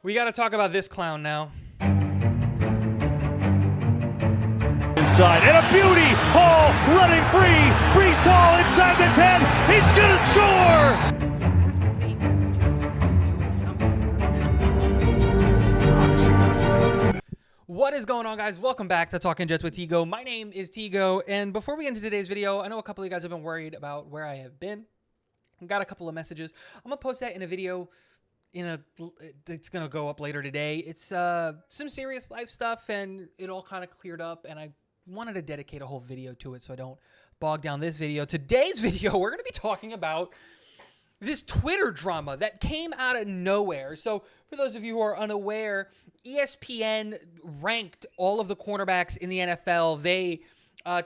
We got to talk about this clown now. Inside, and a beauty! Hall running free! Brees Hall inside the 10! He's gonna score! What is going on, guys? Welcome back to Talking Jets with Tigo. My name is Tigo, and before we get into today's video, I know a couple of you guys have been worried about where I have been. I got a couple of messages. I'm going to post that in a video it's going to go up later today. It's some serious life stuff, and it all kind of cleared up, and I wanted to dedicate a whole video to it so I don't bog down this video. Today's video, we're going to be talking about this Twitter drama that came out of nowhere. So for those of you who are unaware, ESPN ranked all of the cornerbacks in the NFL. They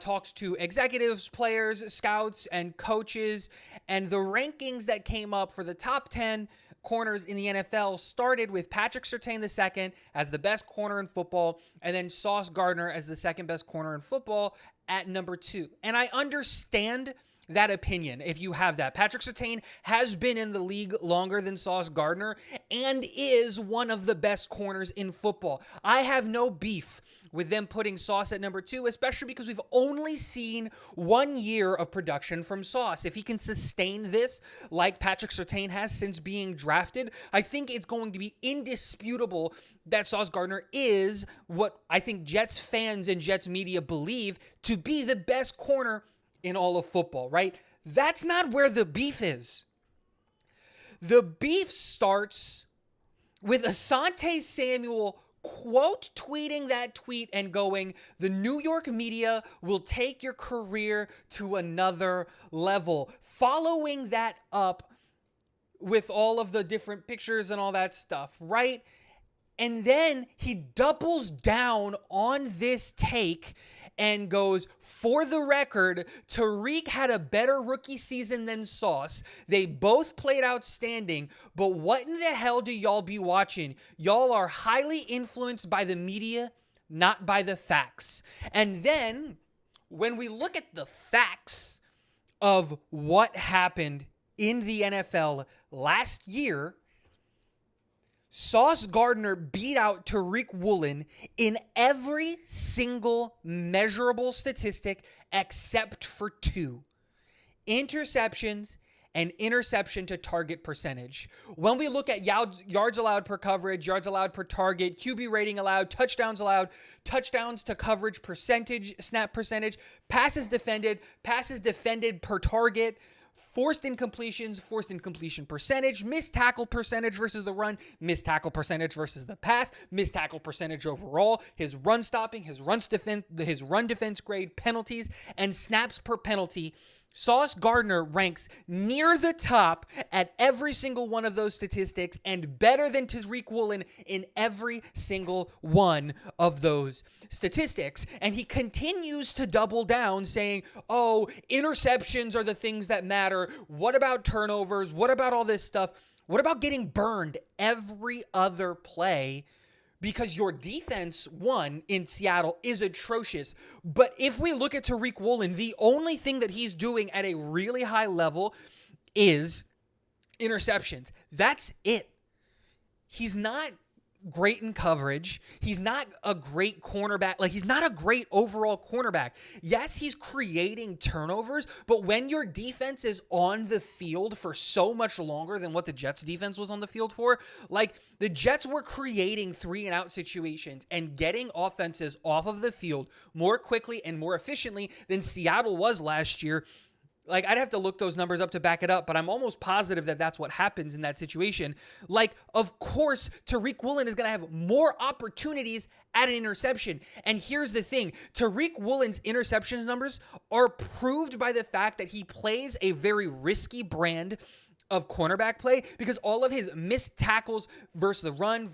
talked to executives, players, scouts, and coaches, and the rankings that came up for the top 10 corners in the NFL started with Patrick Surtain II as the best corner in football, and then Sauce Gardner as the second best corner in football at number 2. And I understand that opinion if you have that. Patrick Surtain has been in the league longer than Sauce Gardner and is one of the best corners in football. I have no beef with them putting Sauce at number 2, especially because we've only seen 1 year of production from Sauce. If he can sustain this like Patrick Surtain has since being drafted, I think it's going to be indisputable that Sauce Gardner is what I think Jets fans and Jets media believe to be the best corner in all of football, right? That's not where the beef is. The beef starts with Asante Samuel quote tweeting that tweet and going, "The New York media will take your career to another level." Following that up with all of the different pictures and all that stuff, right? And then he doubles down on this take and goes, "For the record, Tariq had a better rookie season than Sauce. They both played outstanding, but what in the hell do y'all be watching? Y'all are highly influenced by the media, not by the facts." And then when we look at the facts of what happened in the NFL last year, Sauce Gardner beat out Tariq Woolen in every single measurable statistic except for 2. Interceptions and interception to target percentage. When we look at yards allowed per coverage, yards allowed per target, QB rating allowed, touchdowns to coverage percentage, snap percentage, passes defended per target, forced incompletions, forced incompletion percentage, missed tackle percentage versus the run, missed tackle percentage versus the pass, missed tackle percentage overall, his run stopping, his run defense grade, penalties, and snaps per penalty. Sauce Gardner ranks near the top at every single one of those statistics and better than Tariq Woolen in every single one of those statistics. And he continues to double down saying, "Oh, interceptions are the things that matter. What about turnovers? What about all this stuff? What about getting burned every other play? Because your defense, one, in Seattle is atrocious." But if we look at Tariq Woolen, the only thing that he's doing at a really high level is interceptions. That's it. He's not great in coverage. He's not a great cornerback. He's not a great overall cornerback. Yes, he's creating turnovers, but when your defense is on the field for so much longer than what the Jets defense was on the field for, the Jets were creating 3-and-out situations and getting offenses off of the field more quickly and more efficiently than Seattle was last year. I'd have to look those numbers up to back it up, but I'm almost positive that that's what happens in that situation. Of course, Tariq Woolen is going to have more opportunities at an interception. And here's the thing. Tariq Woolen's interceptions numbers are proved by the fact that he plays a very risky brand of cornerback play, because all of his missed tackles versus the run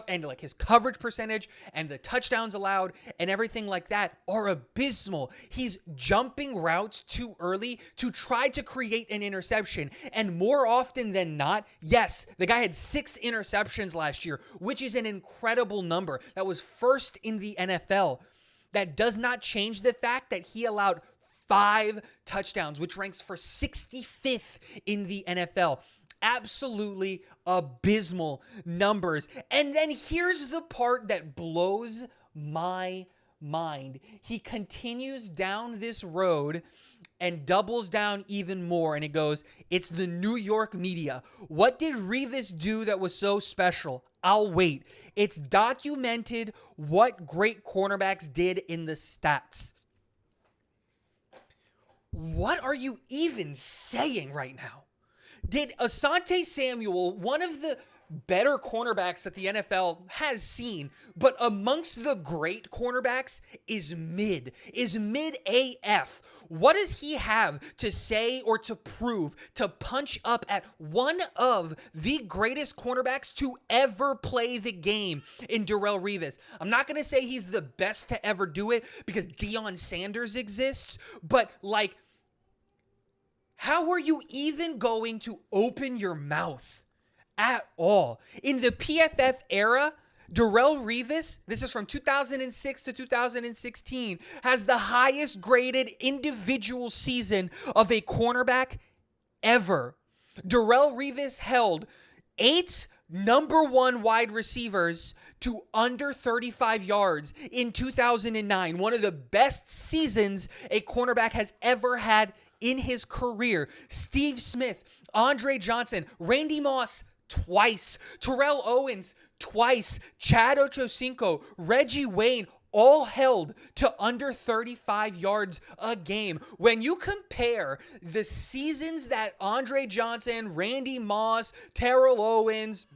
and his coverage percentage and the touchdowns allowed and everything like that are abysmal. He's jumping routes too early to try to create an interception. And more often than not, yes, the guy had 6 interceptions last year, which is an incredible number. That was first in the NFL. That does not change the fact that he allowed 5 touchdowns, which ranks for 65th in the NFL. Absolutely abysmal numbers. And then here's the part that blows my mind. He continues down this road and doubles down even more. And it goes, it's the New York media. What did Revis do that was so special? I'll wait. It's documented what great cornerbacks did in the stats. What are you even saying right now? Did Asante Samuel, one of the better cornerbacks that the NFL has seen, but amongst the great cornerbacks is mid AF. What does he have to say or to prove to punch up at one of the greatest cornerbacks to ever play the game in Darrelle Revis? I'm not going to say he's the best to ever do it because Deion Sanders exists, but like, how are you even going to open your mouth at all? In the PFF era, Darrelle Revis, this is from 2006 to 2016, has the highest graded individual season of a cornerback ever. Darrelle Revis held 8 number 1 wide receivers to under 35 yards in 2009. One of the best seasons a cornerback has ever had in his career. Steve Smith, Andre Johnson, Randy Moss twice, Terrell Owens twice, Chad Ochocinco, Reggie Wayne, all held to under 35 yards a game. When you compare the seasons that Andre Johnson, Randy Moss, Terrell Owens,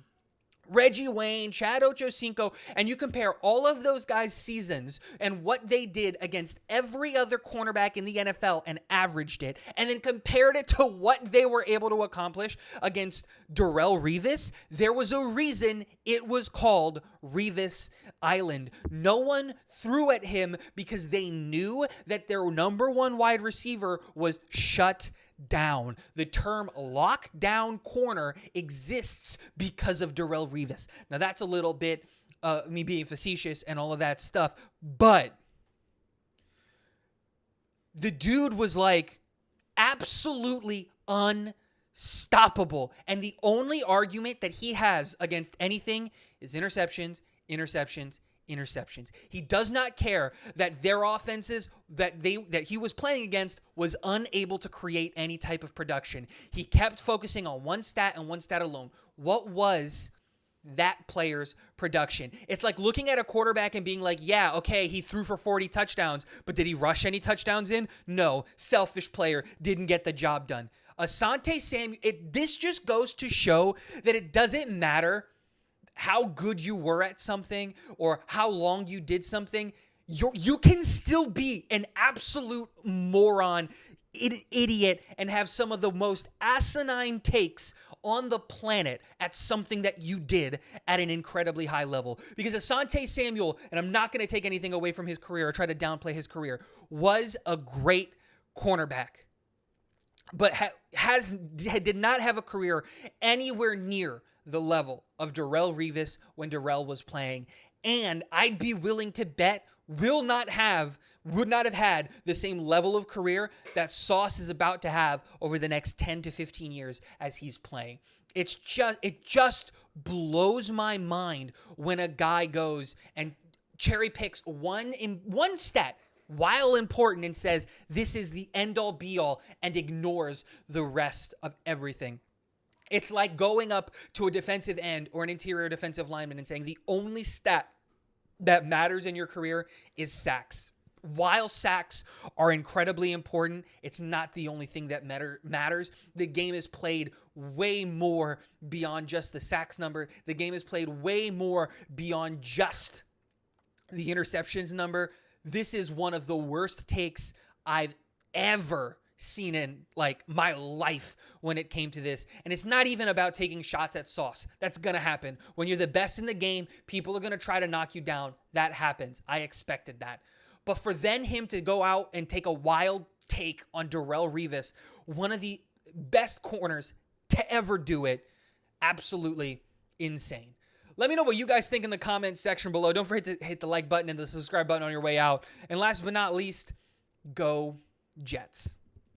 Reggie Wayne, Chad Ochocinco, and you compare all of those guys' seasons and what they did against every other cornerback in the NFL and averaged it, and then compared it to what they were able to accomplish against Darrelle Revis, there was a reason it was called Revis Island. No one threw at him because they knew that their number 1 wide receiver was shut down. The term lockdown corner exists because of Darrelle Revis. Now that's a little bit me being facetious and all of that stuff, but the dude was like absolutely unstoppable. And the only argument that he has against anything is interceptions, interceptions, interceptions. He does not care that their offenses that he was playing against was unable to create any type of production. He kept focusing on one stat and one stat alone. What was that player's production? It's like looking at a quarterback and being like, yeah, okay, he threw for 40 touchdowns, but did he rush any touchdowns in? No. Selfish player, didn't get the job done. Asante Samuel, this just goes to show that it doesn't matter how good you were at something or how long you did something. You can still be an absolute moron, idiot, and have some of the most asinine takes on the planet at something that you did at an incredibly high level. Because Asante Samuel, and I'm not going to take anything away from his career or try to downplay his career, was a great cornerback, but did not have a career anywhere near the level of Darrelle Revis when Darrelle was playing. And I'd be willing to bet would not have had the same level of career that Sauce is about to have over the next 10 to 15 years as he's playing. It just blows my mind when a guy goes and cherry picks one stat while important and says this is the end all be all and ignores the rest of everything. It's like going up to a defensive end or an interior defensive lineman and saying the only stat that matters in your career is sacks. While sacks are incredibly important, it's not the only thing that matters. The game is played way more beyond just the sacks number. The game is played way more beyond just the interceptions number. This is one of the worst takes I've ever seen in like my life when it came to this. And it's not even about taking shots at Sauce. That's going to happen. When you're the best in the game, people are going to try to knock you down. That happens. I expected that. But for then him to go out and take a wild take on Darrelle Revis, one of the best corners to ever do it, absolutely insane. Let me know what you guys think in the comment section below. Don't forget to hit the like button and the subscribe button on your way out. And last but not least, go Jets.